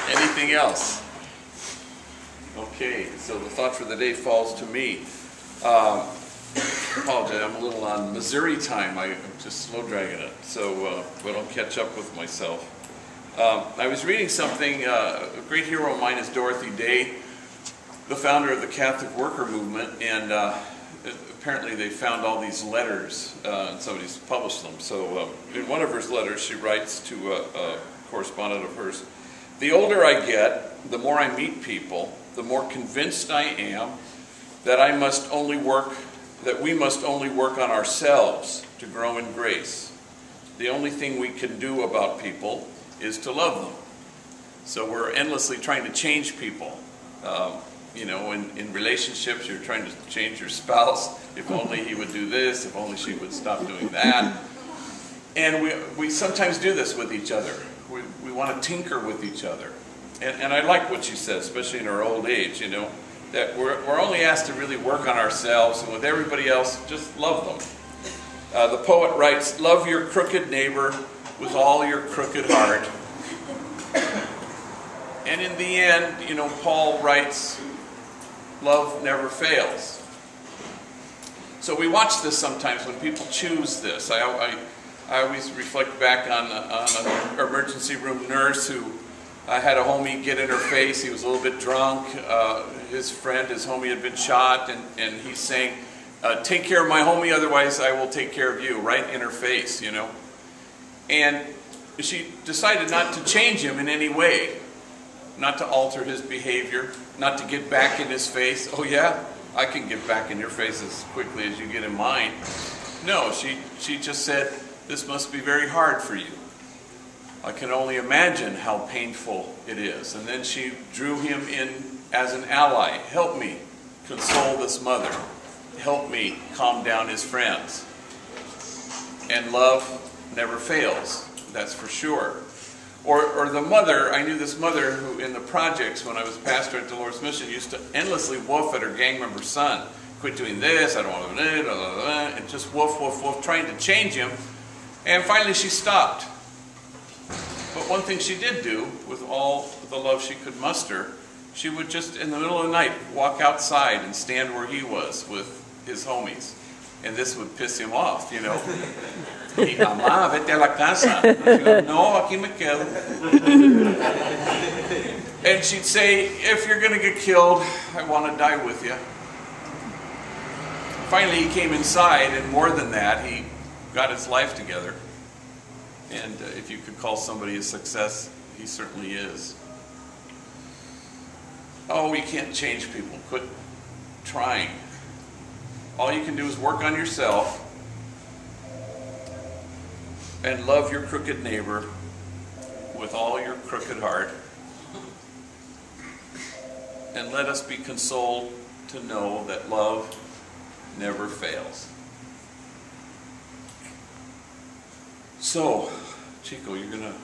Anything else? Okay, so the thought for the day falls to me. Apologize, I'm a little on Missouri time. I'm just slow dragging it, so but I'll catch up with myself. I was reading something, a great hero of mine is Dorothy Day, the founder of the Catholic Worker Movement, and apparently they found all these letters, and somebody's published them. So in one of her letters she writes to a correspondent of hers, "The older I get, the more I meet people, the more convinced I am that we must only work on ourselves to grow in grace. The only thing we can do about people is to love them." So we're endlessly trying to change people. You know, in relationships, you're trying to change your spouse. If only he would do this, if only she would stop doing that. And we sometimes do this with each other. We want to tinker with each other. And I like what she says, especially in our old age, you know, that we're only asked to really work on ourselves, and with everybody else, just love them. The poet writes, "Love your crooked neighbor with all your crooked heart." And in the end, you know, Paul writes, love never fails. So we watch this sometimes when people choose this. I always reflect back on an emergency room nurse who had a homie get in her face. He was a little bit drunk. His homie had been shot, and he's saying, "Take care of my homie, otherwise I will take care of you," right in her face, you know. And she decided not to change him in any way, not to alter his behavior, not to get back in his face. "Oh yeah, I can get back in your face as quickly as you get in mine." No, she just said, "This must be very hard for you. I can only imagine how painful it is." And then she drew him in as an ally. "Help me console this mother. Help me calm down his friends." And love never fails, that's for sure. Or the mother, I knew this mother who in the projects when I was pastor at Dolores Mission used to endlessly woof at her gang member's son. "Quit doing this, I don't want to do that," and just woof, woof, woof, trying to change him. And finally she stopped. But one thing she did do, with all the love she could muster, she would just in the middle of the night walk outside and stand where he was with his homies. And this would piss him off, you know. "Mamá, vete a la casa." She'd go, "No, aquí me quedo." And she'd say, "If you're going to get killed, I want to die with you." Finally he came inside, and more than that, he got his life together. And if you could call somebody a success, he certainly is. Oh, you can't change people. Quit trying. All you can do is work on yourself and love your crooked neighbor with all your crooked heart. And let us be consoled to know that love never fails. So, Chico, you're going to